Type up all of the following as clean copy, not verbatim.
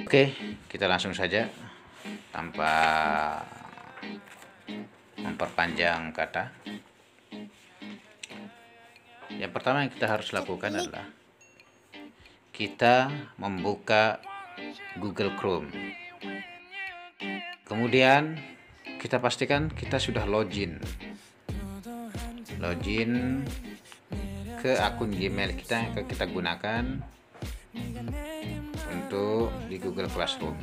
Oke, kita langsung saja tanpa memperpanjang kata. Yang pertama yang kita harus lakukan adalah kita membuka Google Chrome. Kemudian kita pastikan kita sudah login ke akun Gmail kita yang kita gunakan untuk di Google Classroom.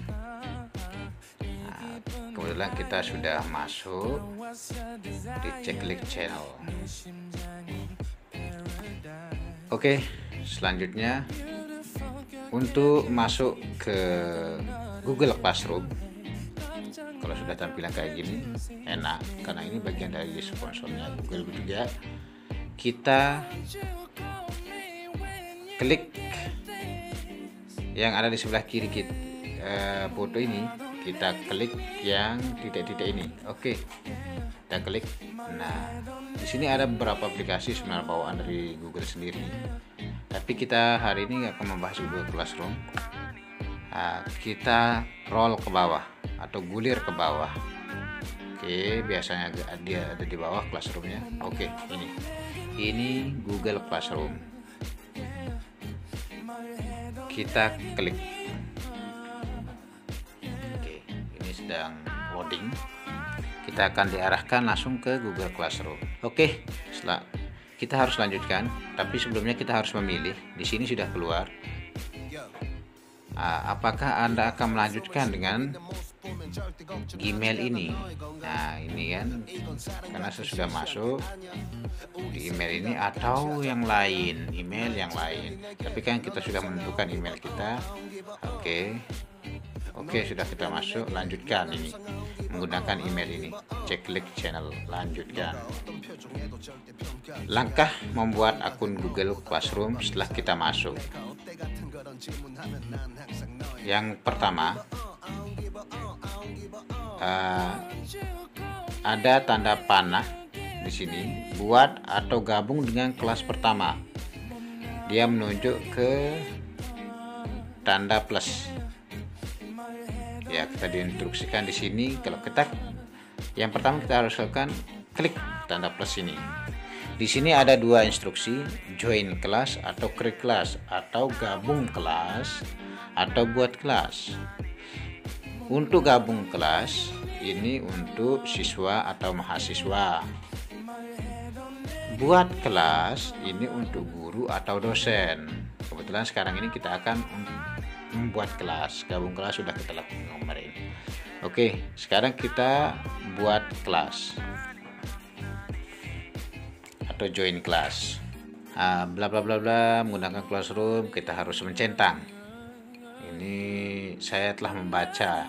Nah, kebetulan kita sudah masuk di Ceklik Channel. Oke, selanjutnya untuk masuk ke Google Classroom, kalau sudah tampilan kayak gini enak karena ini bagian dari sponsornya Google juga. Kita klik yang ada di sebelah kiri foto ini, kita klik yang titik-titik ini. Oke, kita klik. Nah, di sini ada beberapa aplikasi sebenarnya bawaan dari Google sendiri, tapi kita hari ini akan membahas Google Classroom. Nah, kita roll ke bawah atau gulir ke bawah. Oke, biasanya dia ada di bawah Classroomnya. Oke, ini Google Classroom. Kita klik. Oke, ini sedang loading. Kita akan diarahkan langsung ke Google Classroom. Oke, setelah kita harus lanjutkan, tapi sebelumnya kita harus memilih. Di sini sudah keluar. Apakah Anda akan melanjutkan dengan Gmail ini? Nah, ini kan karena saya sudah masuk di email ini atau yang lain, email yang lain. Tapi kan kita sudah menentukan email kita. Oke, sudah kita masuk, lanjutkan ini menggunakan email ini. Ceklik channel, lanjutkan. Langkah membuat akun Google Classroom setelah kita masuk. Yang pertama, ada tanda panah di sini, buat atau gabung dengan kelas pertama. Dia menunjuk ke tanda plus. Ya, kita diinstruksikan di sini kalau kita yang pertama kita harus lakukan klik tanda plus ini. Di sini ada dua instruksi, join kelas atau create kelas, atau gabung kelas atau buat kelas. Untuk gabung kelas ini untuk siswa atau mahasiswa. Buat kelas ini untuk guru atau dosen. Kebetulan sekarang ini kita akan membuat kelas. Gabung kelas sudah kita lakukan kemarin. Oke, sekarang kita buat kelas atau join kelas. Bla bla bla bla, menggunakan Classroom kita harus mencentang. Ini saya telah membaca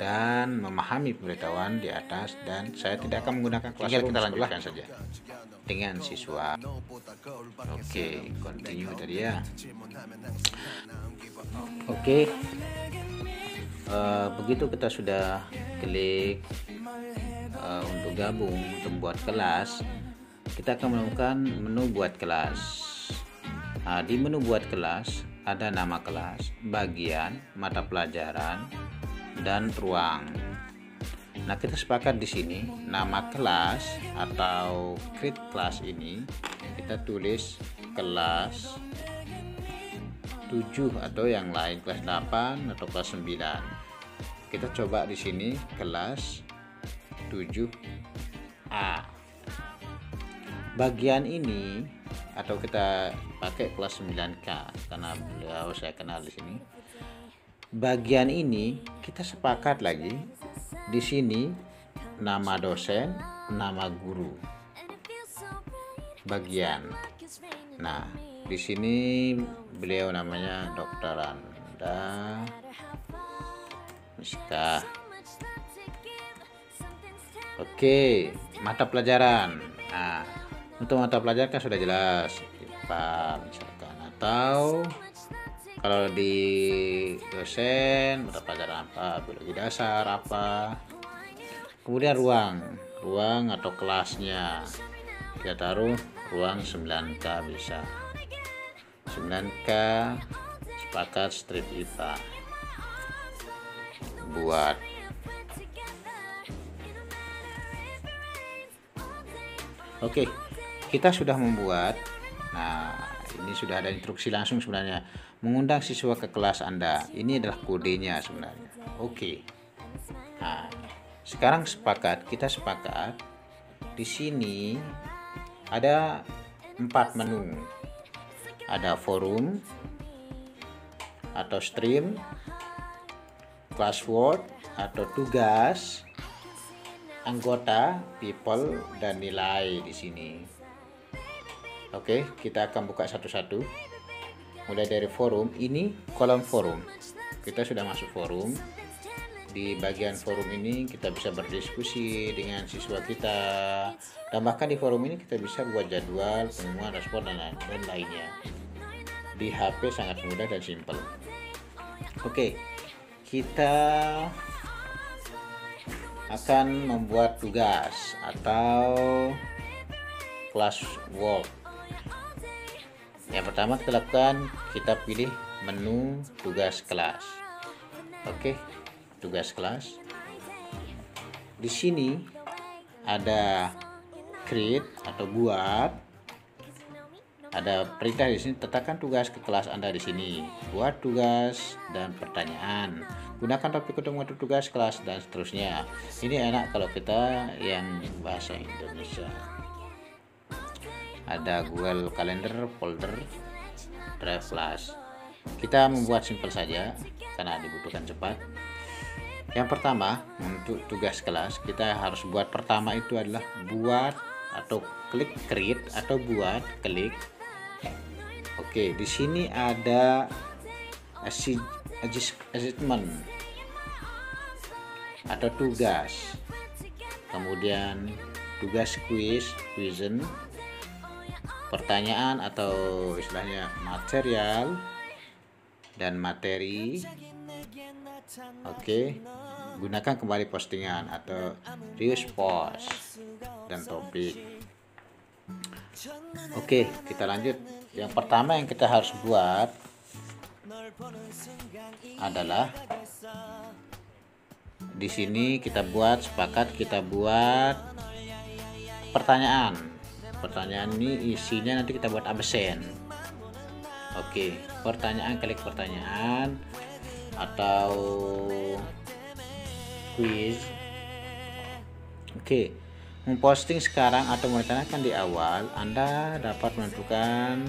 dan memahami pemberitahuan di atas dan saya tidak akan menggunakan Classroom. Kita lanjutkan saja dengan siswa. Oke, continue tadi ya. Oke, begitu kita sudah klik untuk gabung, untuk buat kelas, kita akan menemukan menu buat kelas. Di menu buat kelas ada nama kelas, bagian, mata pelajaran, dan ruang. Nah, kita sepakat di sini nama kelas atau create kelas ini kita tulis kelas 7 atau yang lain, kelas 8 atau kelas 9. Kita coba di sini kelas 7A. Bagian ini atau kita pakai kelas 9K karena beliau saya kenal di sini. Bagian ini kita sepakat lagi di sini nama dosen, nama guru. Bagian. Nah, di sini beliau namanya Dr. Anda Miska. Oke, mata pelajaran. Nah, untuk mata pelajaran kan sudah jelas IPA misalkan, atau kalau di dosen mata pelajaran apa, biologi dasar apa. Kemudian ruang atau kelasnya kita taruh ruang 9K bisa 9K sepakat strip IPA. Buat. Oke, kita sudah membuat. Nah, ini sudah ada instruksi langsung sebenarnya. Mengundang siswa ke kelas Anda. Ini adalah kodenya sebenarnya. Oke. Nah, sekarang kita sepakat di sini ada 4 menu. Ada forum atau stream, classwork atau tugas, anggota, people, dan nilai di sini. Oke, kita akan buka satu-satu. Mulai dari forum, ini kolom forum. Kita sudah masuk forum. Di bagian forum ini kita bisa berdiskusi dengan siswa kita. Dan bahkan di forum ini kita bisa buat jadwal, pengumuman, respon, dan lainnya. Di HP sangat mudah dan simpel. Oke, kita akan membuat tugas atau classwork. Yang pertama kita lakukan, kita pilih menu tugas kelas. Oke, tugas kelas. Di sini ada create atau buat. Ada perintah di sini, letakkan tugas ke kelas Anda di sini. Buat tugas dan pertanyaan. Gunakan topik untuk mengatur tugas kelas dan seterusnya. Ini enak kalau kita yang bahasa Indonesia. Ada Google Calendar, folder, Drive Flash. Kita membuat simpel saja karena dibutuhkan cepat. Yang pertama, untuk tugas kelas kita harus buat, pertama itu adalah buat atau klik create atau buat klik. Oke, di sini ada assignment atau tugas, kemudian tugas quizzen, pertanyaan atau istilahnya material dan materi. Oke, gunakan kembali postingan atau reuse post dan topik. Oke, kita lanjut. Yang pertama yang kita harus buat adalah di sini kita buat pertanyaan. Pertanyaan ini isinya nanti kita buat absen. Oke, pertanyaan, klik pertanyaan atau quiz. Oke, memposting sekarang atau merencanakan di awal, Anda dapat menentukan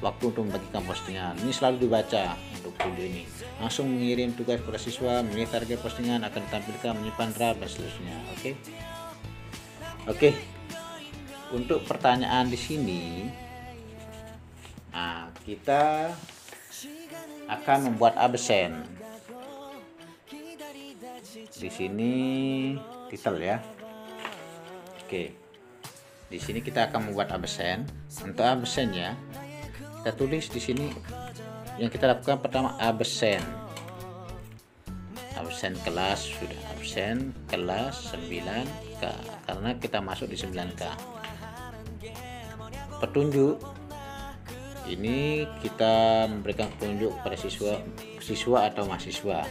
waktu untuk membagikan postingan. Ini selalu dibaca untuk video ini. Langsung mengirim tugas kepada siswa, memilih target postingan, akan ditampilkan, menyimpan draft, dan seterusnya. Oke. Untuk pertanyaan di sini, nah, kita akan membuat absen. Di sini titel ya. Oke, di sini kita akan membuat absen. Untuk absennya, kita tulis di sini yang kita lakukan pertama absen kelas, sudah absen kelas 9K karena kita masuk di 9K. Petunjuk ini kita memberikan petunjuk pada siswa atau mahasiswa,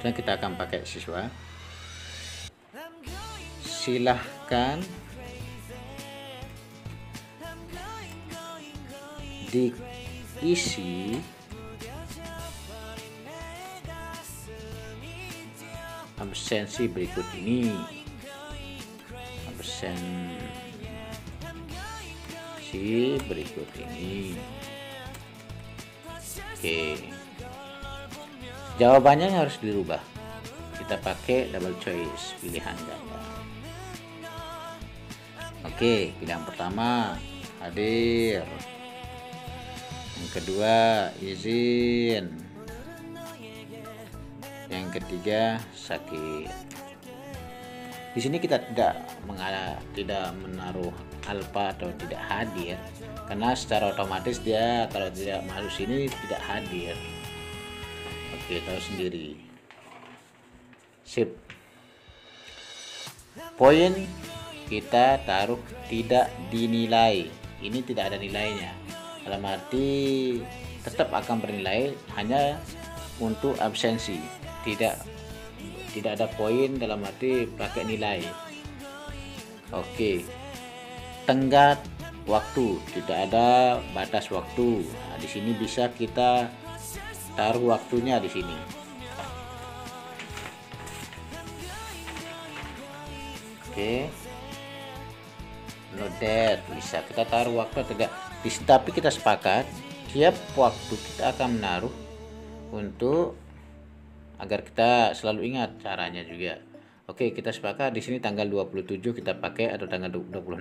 dan kita akan pakai siswa. Silahkan diisi absensi berikut ini. Oke, jawabannya harus dirubah. Kita pakai double choice, pilihan ganda. Oke, pilihan pertama hadir, yang kedua izin, yang ketiga sakit. Di sini kita tidak menaruh alfa atau tidak hadir, karena secara otomatis dia kalau tidak masuk sini tidak hadir. Oke, tahu sendiri. Sip. Poin kita taruh tidak dinilai. Ini tidak ada nilainya. Dalam arti tetap akan bernilai hanya untuk absensi, tidak ada poin dalam arti pakai nilai. Oke, tenggat waktu, tidak ada batas waktu. Nah, di sini bisa kita taruh waktunya di sini. Oke, no date, bisa kita taruh waktu tidak, tapi kita sepakat tiap waktu kita akan menaruh untuk agar kita selalu ingat caranya juga. Oke, kita sepakat di sini tanggal 27 kita pakai, atau tanggal 26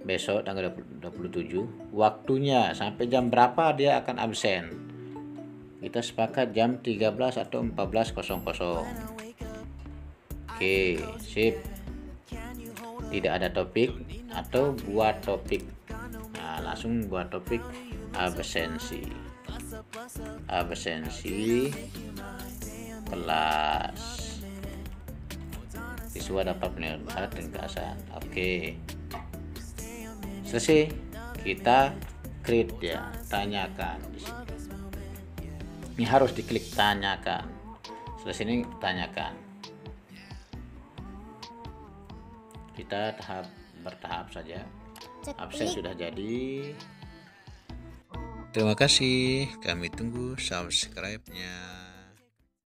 besok tanggal 27, waktunya sampai jam berapa dia akan absen. Kita sepakat jam 13 atau 14.00. Oke, sip. Tidak ada topik atau buat topik. Nah, langsung buat topik absensi kelas siswa dapat melihat ringkasan. Oke, selesai. Kita create ya, tanyakan di sini. Ini harus diklik tanyakan. Selesai ini tanyakan. Kita bertahap saja. Absen sudah jadi. Terima kasih, kami tunggu subscribe-nya.